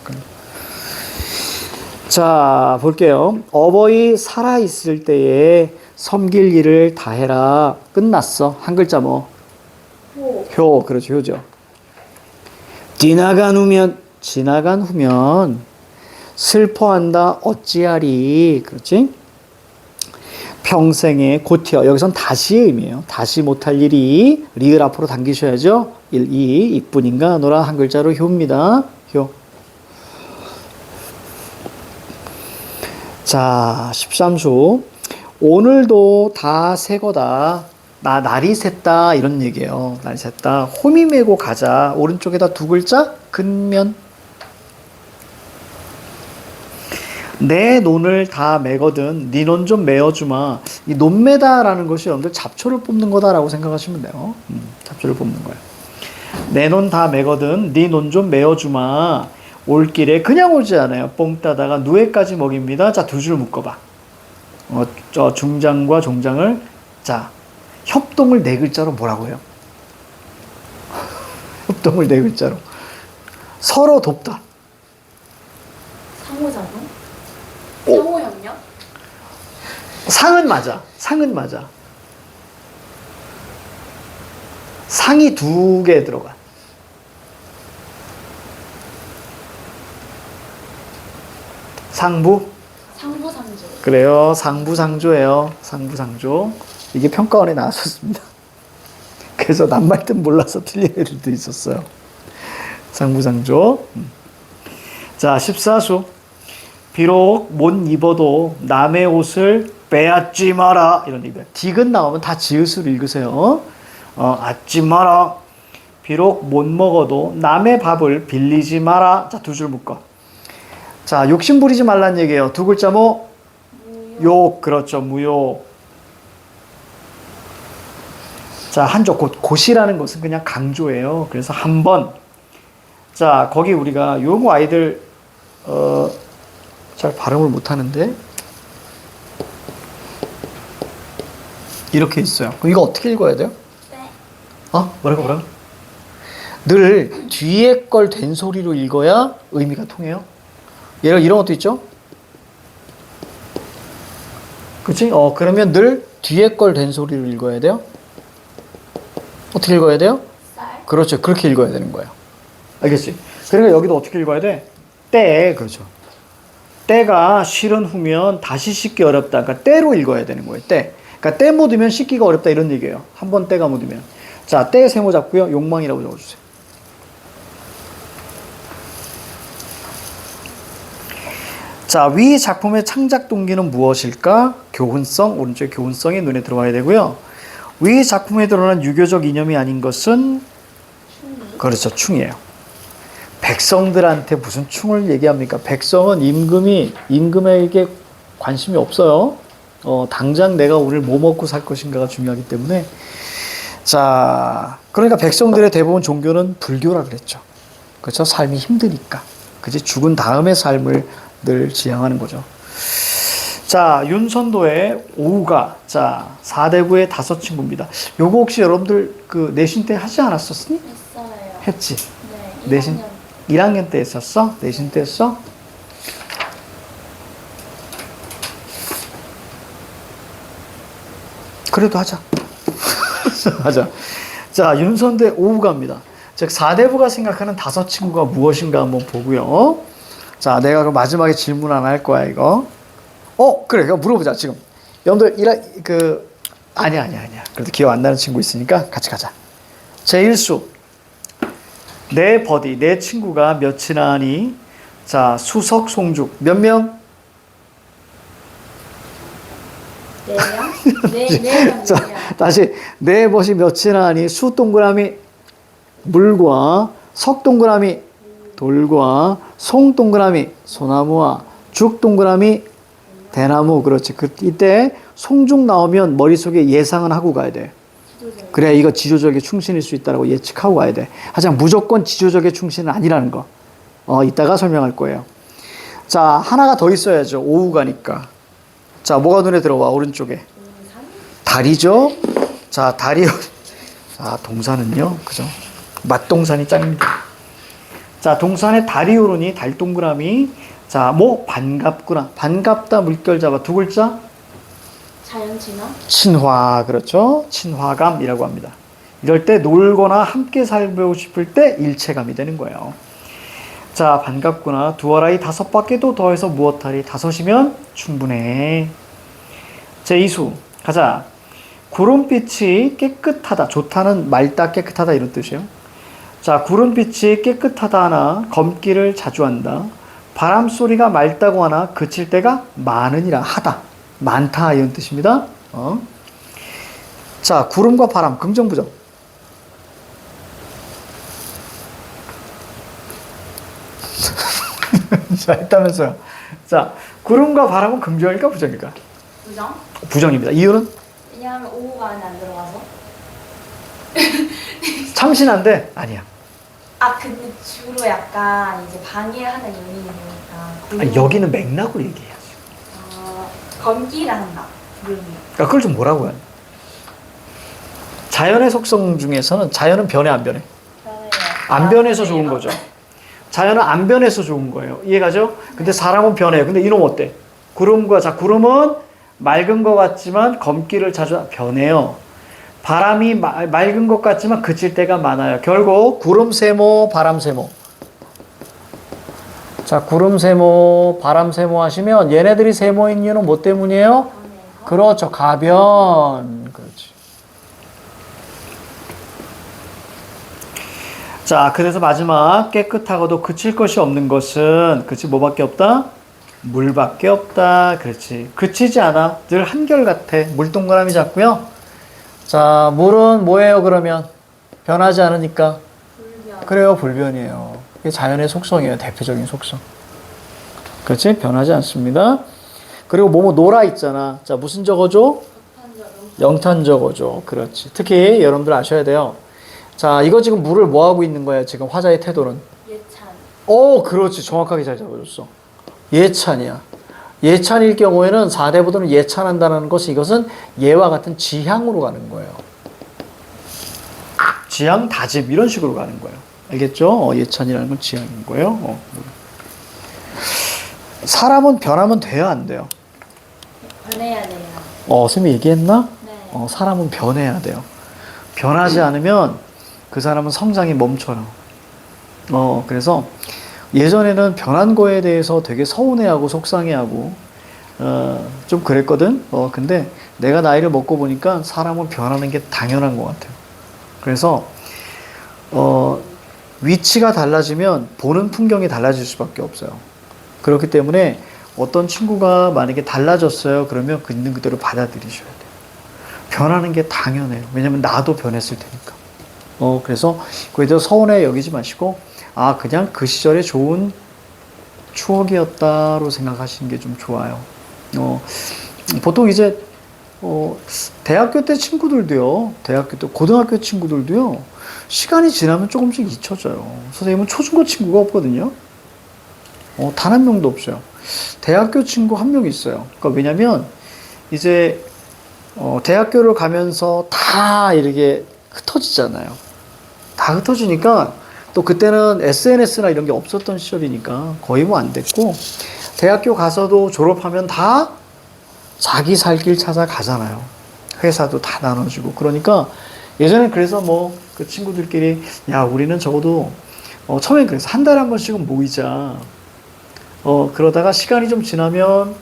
그래. 자, 볼게요. 어버이 살아있을 때에 섬길 일을 다 해라. 끝났어. 한 글자 뭐? 효. 그렇죠. 효죠. 지나간 후면 슬퍼한다. 어찌하리. 그렇지? 평생에 곧이어. 여기선 다시의 의미예요. 다시 못할 일이 리을 앞으로 당기셔야죠. 이뿐인가 노라 한 글자로 효입니다. 효. 자, 13수. 오늘도 다 새 거다. 날이 샜다. 이런 얘기예요. 날이 샜다. 호미 메고 가자. 오른쪽에다 두 글자. 근면. 내 논을 다 매거든. 네 논 좀 메어주마. 이 논매다라는 것이 여러분들 잡초를 뽑는 거다라고 생각하시면 돼요. 잡초를 뽑는 거예요. 내 논 다 매거든. 네 논 좀 메어주마. 올길에 그냥 오지 않아요. 뽕 따다가 누에까지 먹입니다. 자, 두 줄 묶어봐. 저 중장과 종장을 자 협동을 네 글자로 뭐라고 해요? 협동을 네 글자로 서로 돕다. 상호작용? 상호협력? 상은 맞아. 상은 맞아. 상이 두 개 들어가. 상부? 상부상조. 그래요. 상부상조예요. 상부상조. 이게 평가원에 나왔었습니다. 그래서 낱말 뜻 몰라서 틀린 애들도 있었어요. 상부상조. 자, 14수. 비록 못 입어도 남의 옷을 빼앗지 마라. 이런 얘기예요. 디귿 나오면 다 지읒을 읽으세요. 앗지 마라. 비록 못 먹어도 남의 밥을 빌리지 마라. 자, 두 줄 묶어. 자, 욕심 부리지 말란 얘기예요. 두 글자 뭐? 욕. 그렇죠. 무욕. 자, 한조 곧이라는 것은 그냥 강조예요. 그래서 한 번. 자, 거기 우리가 요거 아이들 잘 발음을 못 하는데 이렇게 있어요. 그럼 이거 어떻게 읽어야 돼요? 네. 뭐라고? 늘 뒤에 걸 된 소리로 읽어야 의미가 통해요. 이런 것도 있죠? 그치? 그러면 늘 뒤에 걸 된 소리로 읽어야 돼요. 어떻게 읽어야 돼요? 쌀. 그렇죠. 그렇게 읽어야 되는 거예요. 알겠지? 그러니까 여기도 어떻게 읽어야 돼? 때. 그렇죠. 때가 실은 후면 다시 씻기 어렵다. 그러니까 때로 읽어야 되는 거예요. 때. 그러니까 때 묻으면 씻기가 어렵다 이런 얘기예요. 한 번 때가 묻으면. 자, 때 세모 잡고요. 욕망이라고 적어주세요. 자, 위 작품의 창작 동기는 무엇일까? 교훈성, 오른쪽에 교훈성이 눈에 들어와야 되고요. 위 작품에 드러난 유교적 이념이 아닌 것은 그렇죠, 충이에요. 백성들한테 무슨 충을 얘기합니까? 백성은 임금에게 관심이 없어요. 당장 내가 오늘 뭐 먹고 살 것인가가 중요하기 때문에. 자, 그러니까 백성들의 대부분 종교는 불교라 그랬죠. 그렇죠? 삶이 힘드니까. 그치? 죽은 다음의 삶을 늘 지향하는 거죠. 자, 윤선도의 오우가, 자, 4대부의 5친구입니다. 요거 혹시 여러분들 그 내신 때 하지 않았었니? 했어요. 했지? 네. 내신 1학년 때 했었어? 내신 때 했어? 그래도 하자. 하자. 자, 윤선도의 오우가입니다. 즉 4대부가 생각하는 5친구가 무엇인가 한번 보고요. 자, 내가 그 마지막에 질문 하나 할 거야, 이거. 그래, 이거 물어보자, 지금. 여러분들, 아니야. 그래도 기억 안 나는 친구 있으니까 같이 가자. 제1수. 내 버디, 내 친구가 몇이나 하니? 자, 수석, 송죽. 몇 명? 4명? 네. 자, 다시. 내 벗이 몇이나 하니? 수 동그라미, 물과, 석 동그라미, 돌과, 송 동그라미, 소나무와, 죽 동그라미, 대나무, 그렇지. 이때 송중 나오면 머릿속에 예상은 하고 가야 돼. 지도적. 그래야 이거 지조적의 충신일 수 있다고 예측하고 가야 돼. 하지만 무조건 지조적의 충신은 아니라는 거. 이따가 설명할 거예요. 자, 하나가 더 있어야죠. 오후 가니까. 자, 뭐가 눈에 들어와? 오른쪽에. 다리죠? 자, 다리. 자, 동산은요. 그죠? 맛동산이 짱입니다. 자, 동산에 다리 오르니 달동그라미. 자, 뭐? 반갑구나. 반갑다 물결 잡아. 두 글자? 자연친화. 친화. 그렇죠? 친화감이라고 합니다. 이럴 때 놀거나 함께 살고 싶을 때 일체감이 되는 거예요. 자, 반갑구나. 두어라이 다섯 바퀴도 더해서 무엇하리. 다섯이면 충분해. 제2수. 가자. 구름빛이 깨끗하다. 좋다는 맑다, 깨끗하다 이런 뜻이에요. 자, 구름빛이 깨끗하다 하나 검기를 자주 한다. 바람소리가 맑다고 하나 그칠 때가 많으니라. 하다. 많다 이런 뜻입니다. 자, 구름과 바람 긍정부정. 자, 있다면서요. 자, 구름과 바람은 긍정일까 부정일까? 부정. 부정입니다. 이유는? 왜냐하면 오후가 안에 안 들어가서. 참신한데 아니야. 아 근데 주로 약간 이제 방해하는 요인이니까. 여기는 맥락으로 얘기해야지. 검기를 한다. 구름이. 그러니까 그걸 좀 뭐라고 해요? 자연의 속성 중에서는 자연은 변해 안 변해? 안 변해서 좋은 거죠. 자연은 안 변해서 좋은 거예요. 이해가죠? 근데 사람은 변해요. 근데 이놈 어때? 구름은 맑은 것 같지만 검기를 자주 변해요. 바람이 맑은 것 같지만 그칠 때가 많아요. 결국 구름 세모, 바람 세모. 자, 구름 세모, 바람 세모 하시면 얘네들이 세모인 이유는 뭐 때문이에요? 그렇죠. 가변. 그렇지. 자, 그래서 마지막 깨끗하고도 그칠 것이 없는 것은 그치 뭐밖에 없다? 물밖에 없다. 그렇지. 그치지 않아. 늘 한결같아. 물 동그라미 잡고요. 자, 물은 뭐예요 그러면? 변하지 않으니까. 불변. 그래요. 불변이에요. 이게 자연의 속성이에요. 대표적인 속성. 그렇지? 변하지 않습니다. 그리고 뭐뭐 노라 있잖아. 자, 무슨 적어줘? 영탄 적어줘. 그렇지. 특히 여러분들 아셔야 돼요. 자, 이거 지금 물을 뭐 하고 있는 거야? 지금 화자의 태도는. 예찬. 그렇지. 정확하게 잘 잡아줬어. 예찬이야. 예찬일 경우에는 4대보다는 예찬한다는 것은 이것은 예와 같은 지향으로 가는 거예요. 지향, 다짐 이런 식으로 가는 거예요. 알겠죠? 예찬이라는 건 지향인 거예요. 사람은 변하면 돼요, 안 돼요? 변해야 돼요. 선생님이 얘기했나? 네. 사람은 변해야 돼요. 변하지 않으면 그 사람은 성장이 멈춰요. 그래서 예전에는 변한 거에 대해서 되게 서운해하고 속상해하고 좀 그랬거든. 근데 내가 나이를 먹고 보니까 사람은 변하는 게 당연한 것 같아요. 그래서 위치가 달라지면 보는 풍경이 달라질 수밖에 없어요. 그렇기 때문에 어떤 친구가 만약에 달라졌어요. 그러면 그 있는 그대로 받아들이셔야 돼요. 변하는 게 당연해요. 왜냐면 나도 변했을 테니까. 그래서 그에 대해서 서운해 여기지 마시고 그냥 그 시절의 좋은 추억이었다로 생각하시는 게 좀 좋아요. 보통 이제 대학교 때 친구들도요. 대학교 때 고등학교 친구들도요. 시간이 지나면 조금씩 잊혀져요. 선생님은 초중고 친구가 없거든요. 단 한 명도 없어요. 대학교 친구 한 명 있어요. 그러니까 왜냐면 이제 대학교를 가면서 다 이렇게 흩어지잖아요. 다 흩어지니까 또 그때는 SNS나 이런 게 없었던 시절이니까 거의 뭐 안 됐고 대학교 가서도 졸업하면 다 자기 살 길 찾아가잖아요. 회사도 다 나눠주고 그러니까 예전에 그래서 뭐 그 친구들끼리 야 우리는 적어도 처음엔 그래서 한 달에 한 번씩은 모이자. 그러다가 시간이 좀 지나면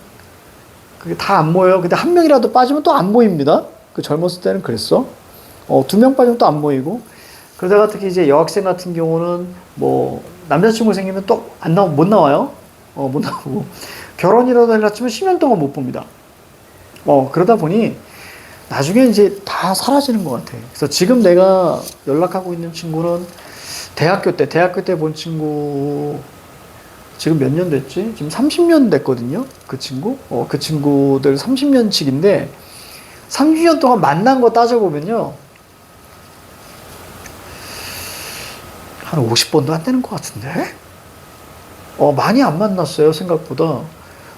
그게 다 안 모여요. 근데 한 명이라도 빠지면 또 안 모입니다. 그 젊었을 때는 그랬어. 2명 빠지면 또 안 모이고. 그러다가 특히 이제 여학생 같은 경우는 뭐 남자친구 생기면 또 못 나와요. 못 나오고. 결혼이라도 해놨지만 10년 동안 못 봅니다. 그러다 보니 나중에 이제 다 사라지는 것 같아. 그래서 지금 내가 연락하고 있는 친구는 대학교 때 본 친구 지금 몇 년 됐지? 지금 30년 됐거든요. 그 친구. 그 친구들 30년치기인데 30년 동안 만난 거 따져보면요. 한 50번도 안 되는 것 같은데? 많이 안 만났어요, 생각보다.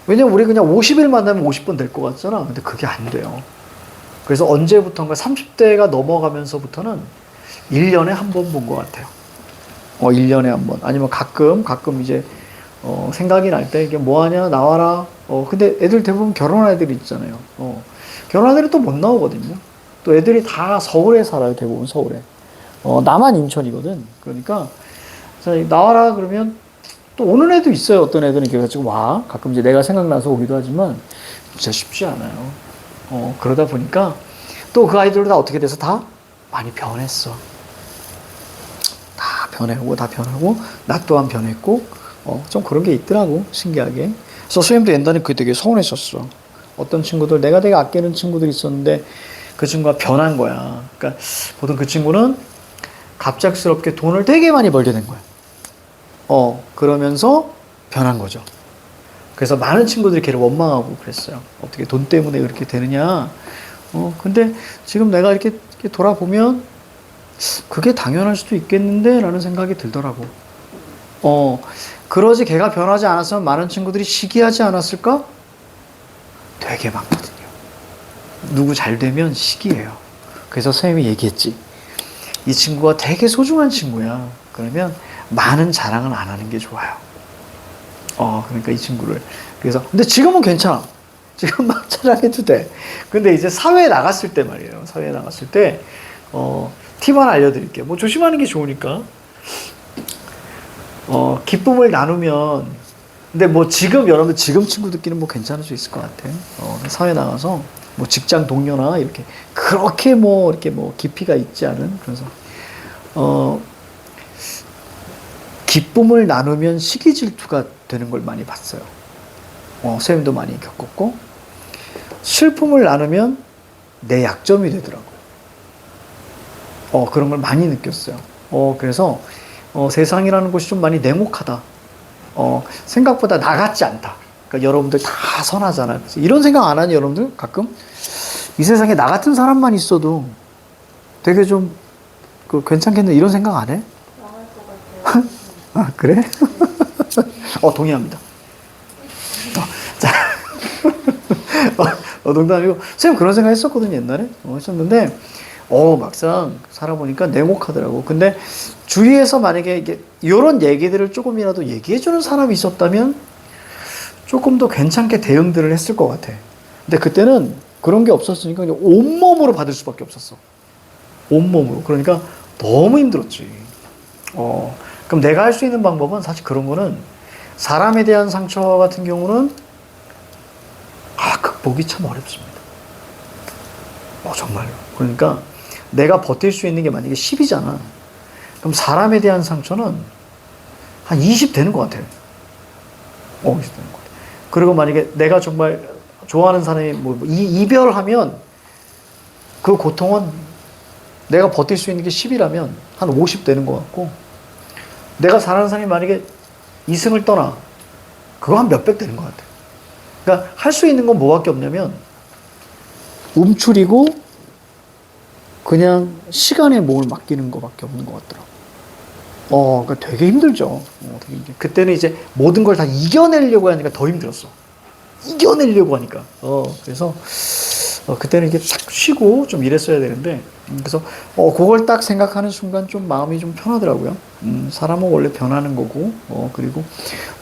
왜냐면 우리 그냥 50일 만나면 50번 될 것 같잖아. 근데 그게 안 돼요. 그래서 언제부턴가 30대가 넘어가면서부터는 1년에 한 번 본 것 같아요. 1년에 한 번. 아니면 가끔 이제, 생각이 날 때, 이게 뭐 하냐, 나와라. 근데 애들 대부분 결혼한 애들이 있잖아요. 결혼한 애들은 또 못 나오거든요. 또 애들이 다 서울에 살아요, 대부분 서울에. 나만 인천이거든. 그러니까, 자, 나와라 그러면 또 오는 애도 있어요. 어떤 애들은 이렇게 가지고 와. 가끔 이제 내가 생각나서 오기도 하지만, 진짜 쉽지 않아요. 그러다 보니까 또 그 아이들도 다 어떻게 돼서 다 많이 변했어. 다 변하고, 나 또한 변했고, 좀 그런 게 있더라고, 신기하게. 그래서 선생님도 옛날에 그게 되게 서운했었어. 어떤 친구들, 내가 되게 아끼는 친구들이 있었는데, 그 친구가 변한 거야. 그러니까, 보통 그 친구는 갑작스럽게 돈을 되게 많이 벌게 된 거야. 그러면서 변한 거죠. 그래서 많은 친구들이 걔를 원망하고 그랬어요. 어떻게 돈 때문에 그렇게 되느냐. 근데 지금 내가 이렇게 돌아보면 그게 당연할 수도 있겠는데 라는 생각이 들더라고. 그러지 걔가 변하지 않았으면 많은 친구들이 시기하지 않았을까? 되게 많거든요. 누구 잘 되면 시기해요. 그래서 선생님이 얘기했지. 이 친구가 되게 소중한 친구야. 그러면 많은 자랑을 안 하는 게 좋아요. 그러니까 이 친구를. 그래서, 근데 지금은 괜찮아. 지금 막 자랑해도 돼. 근데 이제 사회에 나갔을 때 말이에요. 사회에 나갔을 때, 팁 하나 알려드릴게요. 뭐 조심하는 게 좋으니까. 기쁨을 나누면, 근데 뭐 여러분들 지금 친구들끼리는 뭐 괜찮을 수 있을 것 같아요. 사회 나가서, 뭐 직장 동료나 이렇게, 그렇게 이렇게 깊이가 있지 않은, 그래서, 기쁨을 나누면 시기 질투가 되는 걸 많이 봤어요. 선생님도 많이 겪었고, 슬픔을 나누면 내 약점이 되더라고요. 그런 걸 많이 느꼈어요. 그래서, 세상이라는 곳이 좀 많이 냉혹하다. 생각보다 나 같지 않다. 그러니까 여러분들 다 선하잖아요. 그래서 이런 생각 안 하니 여러분들 가끔? 이 세상에 나 같은 사람만 있어도 되게 좀, 괜찮겠네. 이런 생각 안 해? 망할 것 같아요. 아, 그래? 동의합니다. 자, 농담이고, 선생님 그런 생각 했었거든요, 옛날에. 했었는데, 막상 살아보니까 냉혹하더라고. 근데 주위에서 만약에 이런 얘기들을 조금이라도 얘기해주는 사람이 있었다면 조금 더 괜찮게 대응들을 했을 것 같아. 근데 그때는 그런 게 없었으니까 그냥 온몸으로 받을 수밖에 없었어. 온몸으로. 그러니까 너무 힘들었지. 그럼 내가 할 수 있는 방법은 사실 그런 거는 사람에 대한 상처 같은 경우는 극복이 참 어렵습니다. 정말요. 그러니까 내가 버틸 수 있는 게 만약에 10이잖아. 그럼 사람에 대한 상처는 한 20 되는 것 같아요. 20 되는 것 같아요. 그리고 만약에 내가 정말 좋아하는 사람이 이별하면 그 고통은 내가 버틸 수 있는 게 10이라면 한 50 되는 것 같고, 내가 사랑하는 사람이 만약에 이승을 떠나, 그거 한 몇백 되는 것 같아요. 그러니까 할 수 있는 건 뭐밖에 없냐면 움츠리고 그냥 시간에 몸을 맡기는 것밖에 없는 것 같더라고. 그러니까 되게 힘들죠. 그때는 이제 모든 걸 다 이겨내려고 하니까 더 힘들었어. 이겨내려고 하니까. 그래서 그때는 이렇게 싹 쉬고 좀 이랬어야 되는데, 그래서 그걸 딱 생각하는 순간 좀 마음이 좀 편하더라고요. 사람은 원래 변하는 거고, 그리고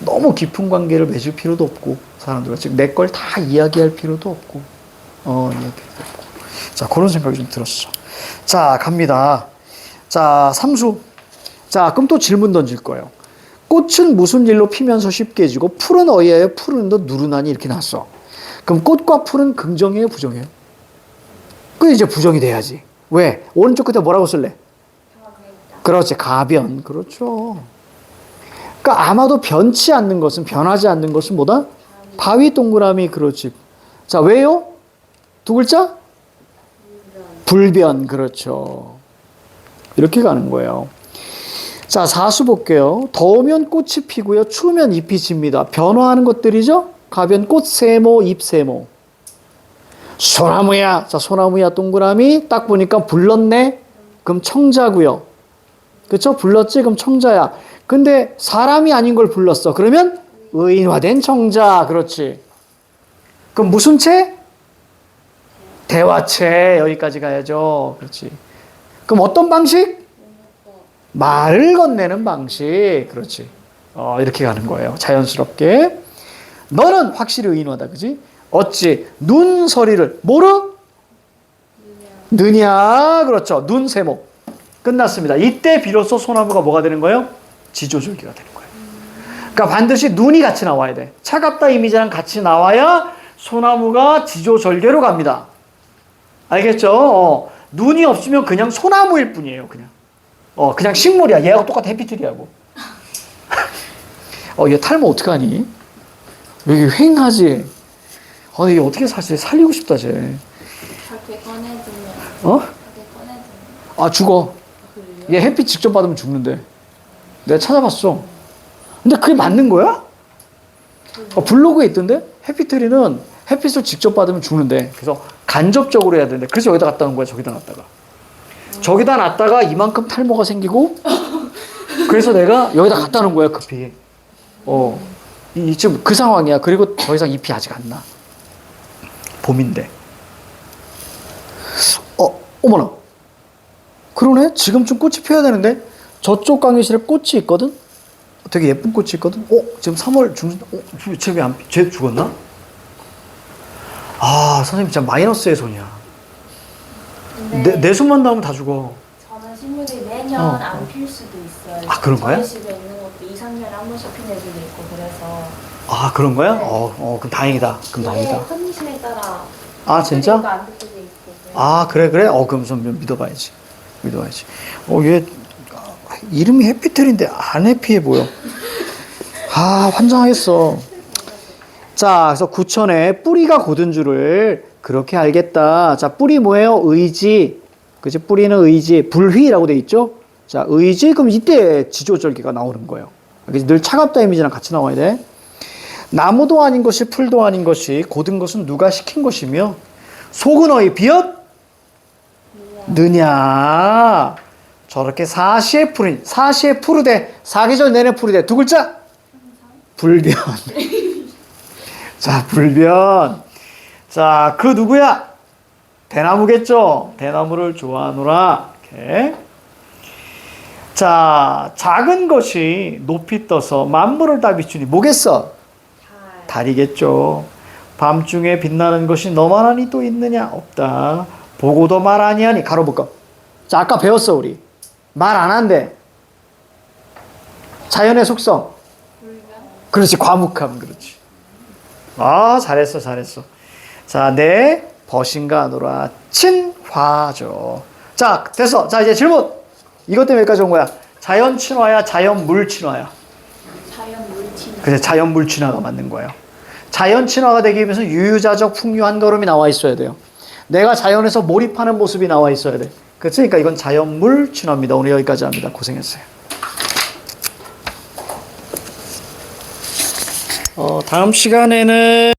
너무 깊은 관계를 맺을 필요도 없고, 사람들과 즉 내 걸 다 이야기할 필요도 없고, 이야기할 필요도 없고. 자, 그런 생각이 좀 들었어. 자, 갑니다. 자, 삼수. 자, 그럼 또 질문 던질 거예요. 꽃은 무슨 일로 피면서 쉽게 지고 풀은 어이하여 푸른도 누르나니 이렇게 나왔어. 그럼 꽃과 풀은 긍정이에요, 부정이에요? 그 이제 부정이 돼야지. 왜? 오른쪽 끝에 뭐라고 쓸래? 그렇지, 가변. 그렇죠. 그러니까 아마도 변치 않는 것은, 변하지 않는 것은 뭐다? 바위 동그라미. 그렇지. 자, 왜요? 두 글자? 불변. 그렇죠. 이렇게 가는 거예요. 자, 사수 볼게요. 더우면 꽃이 피고요. 추우면 잎이 집니다. 변화하는 것들이죠. 가변 꽃세모, 잎세모. 소나무야. 자, 소나무야 동그라미. 딱 보니까 불렀네. 그럼 청자고요. 그쵸? 불렀지? 그럼 청자야. 근데 사람이 아닌 걸 불렀어. 그러면 의인화된 청자. 그렇지. 그럼 무슨 채? 대화체. 여기까지 가야죠. 그렇지. 그럼 어떤 방식? 말을 건네는 방식. 그렇지. 이렇게 가는 거예요. 자연스럽게. 너는 확실히 의인화다. 그지? 어찌 눈서리를 뭐로? 느냐. 그렇죠. 눈세모. 끝났습니다. 이때 비로소 소나무가 뭐가 되는 거예요? 지조절기가 되는 거예요. 그러니까 반드시 눈이 같이 나와야 돼. 차갑다 이미지랑 같이 나와야 소나무가 지조절개로 갑니다. 알겠죠? 눈이 없으면 그냥 소나무일 뿐이에요. 그냥 식물이야. 얘하고 똑같아. 해피트리하고. 얘 탈모 어떡하니? 여기 휑하지? 이게 어떻게 사실 살리고 싶다, 쟤. 밖에 꺼내두면. 어? 밖에 꺼내두면. 죽어. 얘 햇빛 직접 받으면 죽는데. 내가 찾아봤어. 근데 그게 맞는 거야? 블로그에 있던데? 해피트리는 햇빛을 직접 받으면 죽는데. 그래서 간접적으로 해야 되는데. 그래서 여기다 갖다 놓은 거야, 저기다 놨다가. 저기다 놨다가 이만큼 탈모가 생기고, 그래서 내가 여기다 갖다 놓은 거야, 급히. 지금 그 상황이야. 그리고 더 이상 잎이 아직 안 나. 봄인데. 어머나. 그러네? 지금쯤 꽃이 피어야 되는데, 저쪽 강의실에 꽃이 있거든? 되게 예쁜 꽃이 있거든? 지금 3월 중순, 쟤 죽었나? 선생님 진짜 마이너스의 손이야. 내 손만 닿으면 다 죽어. 저는 식물이 매년 안 필 수도 있어요. 그런 거야? 저희 집에 있는 것도 2, 3년에 한 번씩 피는 애들도 있고 그래서. 그런 거야? 네. 그럼 다행이다. 이게 컨디션에 따라. 진짜? 안 될 때도 있고. 그래? 그럼 좀 믿어봐야지. 얘 이름이 해피틀인데 안 해피해 보여. 환장하겠어. 자, 그래서 구천에 뿌리가 곧은 줄을 그렇게 알겠다. 자, 뿌리 뭐예요? 의지. 그치? 뿌리는 의지. 불휘라고 돼 있죠? 자, 의지. 그럼 이때 지조절기가 나오는 거예요. 늘 차갑다 이미지랑 같이 나와야 돼. 나무도 아닌 것이 풀도 아닌 것이 곧은 것은 누가 시킨 것이며 속은 어이 비엇? 느냐. 저렇게 사시에 푸르되 사계절 내내 푸르되 두 글자? 불변. 자, 불변. 자, 그 누구야? 대나무겠죠? 대나무를 좋아하노라. 이렇게. 자, 작은 것이 높이 떠서 만물을 다 비추니 뭐겠어? 달이겠죠. 밤중에 빛나는 것이 너만 하니 또 있느냐? 없다. 보고도 말 아니하니 가로 볼까? 자, 아까 배웠어 우리. 말 안 한대. 자연의 속성. 그렇지, 과묵함. 그렇지. 잘했어. 자, 내 벗인가 하노라. 친화죠. 자, 됐어. 자, 이제 질문. 이것 때문에 여기까지 온 거야. 자연 친화야, 자연 물 친화야. 자연 물친화. 그래서 자연 물 친화가 맞는 거예요. 자연 친화가 되기 위해서 유유자적 풍요한 걸음이 나와 있어야 돼요. 내가 자연에서 몰입하는 모습이 나와 있어야 돼. 그러니까 이건 자연 물 친화입니다. 오늘 여기까지 합니다. 고생했어요. 다음 시간에는